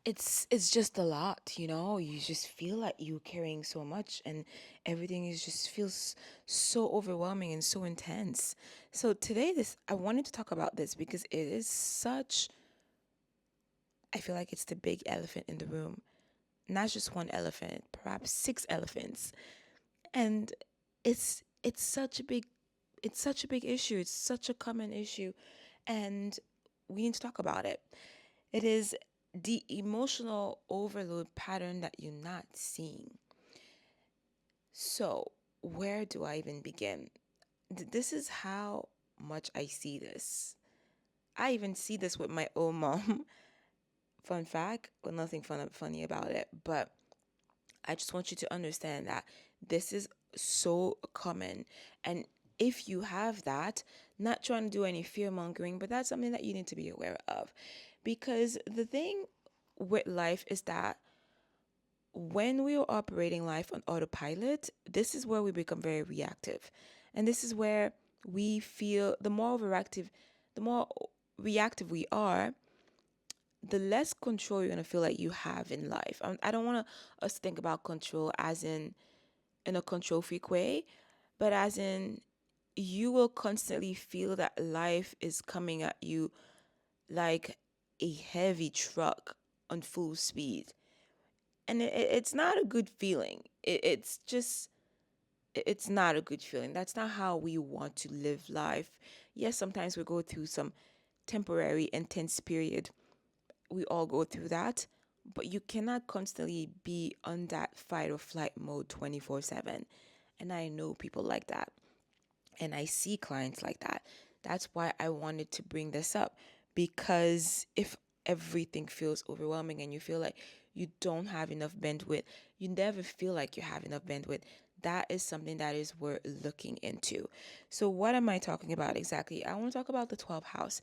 it's just a lot, you know. You just feel like you're carrying so much, and everything is just feels so overwhelming and so intense. So today, this I wanted to talk about this because it is such. I feel like it's the big elephant in the room, not just one elephant, perhaps six elephants, and it's such a big issue. It's such a common issue, and we need to talk about it. It is the emotional overload pattern that you're not seeing. So, where do I even begin? This is how much I see this. I even see this with my own mom. Fun fact, well, nothing funny about it, but I just want you to understand that this is so common. And if you have that, not trying to do any fear mongering, but that's something that you need to be aware of. Because the thing with life is that when we are operating life on autopilot, this is where we become very reactive. And this is where we feel the more reactive we are, the less control you're gonna feel like you have in life. I don't want us to think about control as in a control freak way, but as in you will constantly feel that life is coming at you like a heavy truck on full speed, and it's not a good feeling. It's just it's not a good feeling. That's not how we want to live life. Yes, sometimes we go through some temporary intense period, we all go through that, but you cannot constantly be on that fight or flight mode 24/7. And I know people like that. And I see clients like that. That's why I wanted to bring this up, because if everything feels overwhelming and you feel like you don't have enough bandwidth, you never feel like you have enough bandwidth. That is something that is worth looking into. So, what am I talking about exactly? I want to talk about the 12th house.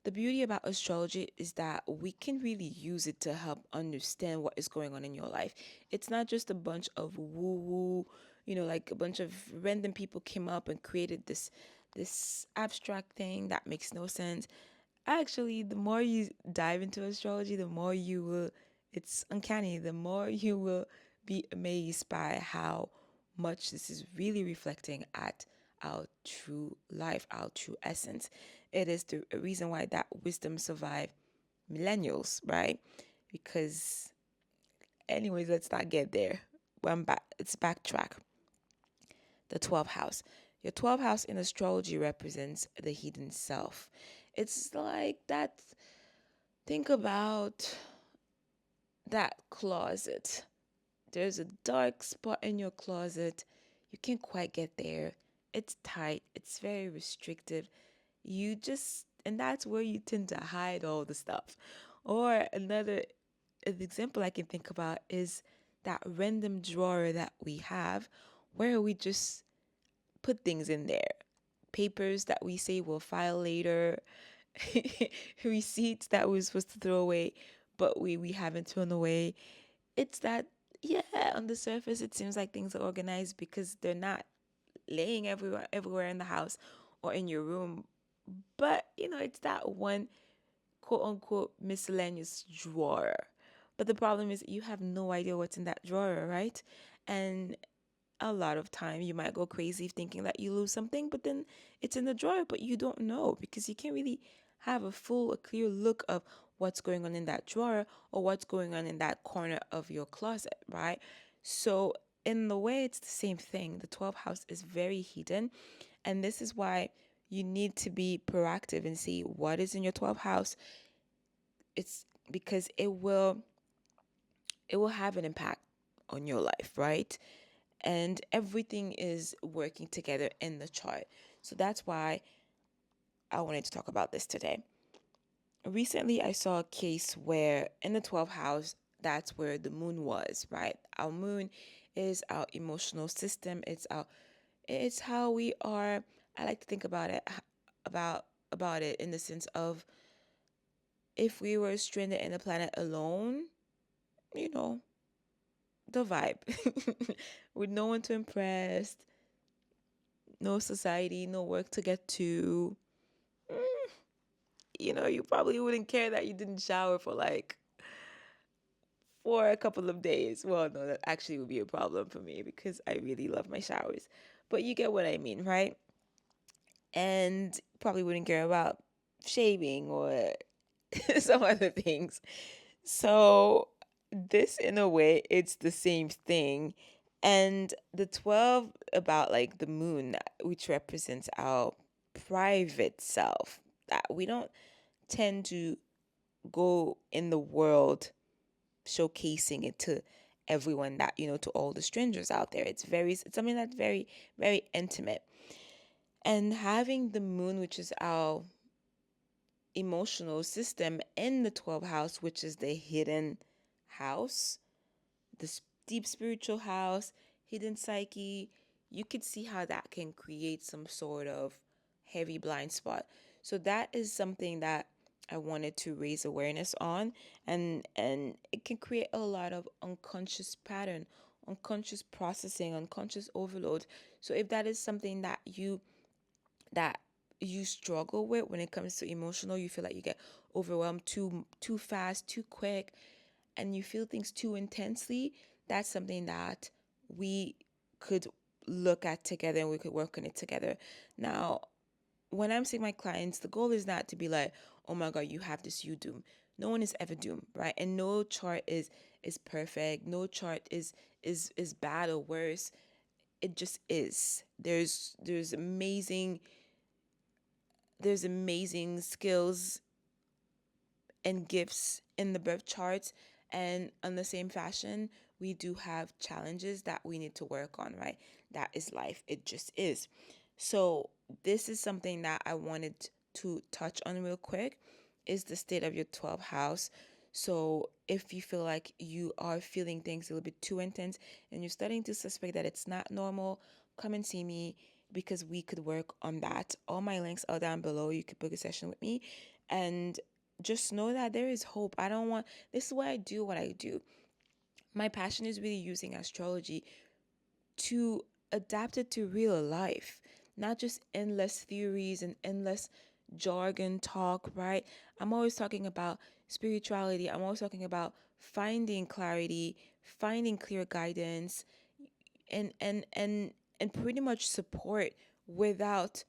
The beauty about astrology is that we can really use it to help understand what is going on in your life. It's not just a bunch of woo woo, like a bunch of random people came up and created this abstract thing that makes no sense. Actually, the more you dive into astrology, the more you will, it's uncanny, the more you will be amazed by how much this is really reflecting at our true life, our true essence. It is the reason why that wisdom survived millennials, right? Because, anyways, let's not get there. One back, let's backtrack. The 12th house. Your 12th house in astrology represents the hidden self. It's like that. Think about that closet. There's a dark spot in your closet. You can't quite get there. It's tight, it's very restrictive. And that's where you tend to hide all the stuff. Or another example I can think about is that random drawer that we have where we just put things in there. Papers that we say we'll file later, receipts that we're supposed to throw away, but we haven't thrown away. It's that, yeah, on the surface it seems like things are organized because they're not laying everywhere in the house or in your room. But it's that one quote unquote miscellaneous drawer. But the problem is you have no idea what's in that drawer, right? And a lot of time you might go crazy thinking that you lose something, but then it's in the drawer, but you don't know because you can't really have a clear look of what's going on in that drawer or what's going on in that corner of your closet, right? So, in the way, it's the same thing. The 12th house is very hidden, and this is why you need to be proactive and see what is in your 12th house. It's because it will have an impact on your life, right? And everything is working together in the chart. So that's why I wanted to talk about this today. Recently, I saw a case where in the 12th house, that's where the moon was, right? Our moon is our emotional system. It's how we are. I like to think about it about it in the sense of if we were stranded in a planet alone, you know, the vibe. With no one to impress, no society, no work to get to. You probably wouldn't care that you didn't shower for like for a couple of days. Well, no, that actually would be a problem for me because I really love my showers. But you get what I mean, right? And probably wouldn't care about shaving or some other things. So, this in a way, it's the same thing. And the 12 about like the moon, which represents our private self, that we don't tend to go in the world showcasing it to everyone, that to all the strangers out there. It's something that's very, very intimate. And having the moon, which is our emotional system, in the 12th house, which is the hidden house, the deep spiritual house, hidden psyche, you could see how that can create some sort of heavy blind spot. So that is something that I wanted to raise awareness on, and it can create a lot of unconscious pattern, unconscious processing, unconscious overload. So if that is something that you struggle with when it comes to emotional, you feel like you get overwhelmed too fast, too quick, and you feel things too intensely, that's something that we could look at together and we could work on it together. Now, when I'm seeing my clients, the goal is not to be like, oh my God, you have this, you doom. No one is ever doomed, right? And no chart is perfect. No chart is bad or worse. It just is. There's amazing skills and gifts in the birth charts, and on the same fashion, we do have challenges that we need to work on, right? That is life. It just is. So this is something that I wanted to touch on real quick, is the state of your 12th house. So if you feel like you are feeling things a little bit too intense and you're starting to suspect that it's not normal, come and see me, because we could work on that. All my links are down below. You could book a session with me, and just know that there is hope. This is why I do what I do. My passion is really using astrology to adapt it to real life, not just endless theories and endless jargon talk, right? I'm always talking about spirituality. I'm always talking about finding clarity, finding clear guidance, and pretty much support without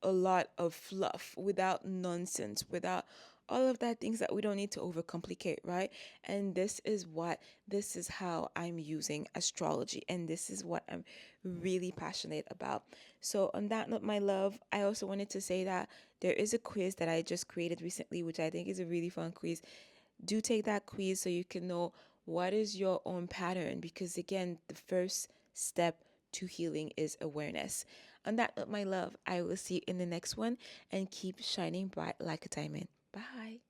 a lot of fluff, without nonsense, without all of that things that we don't need to overcomplicate, right? And this is how I'm using astrology, and this is what I'm really passionate about. So on that note, my love, I also wanted to say that there is a quiz that I just created recently, which I think is a really fun quiz. Do take that quiz so you can know what is your own pattern, because again, the first step to healing is awareness. On that note, my love, I will see you in the next one, and keep shining bright like a diamond. Bye.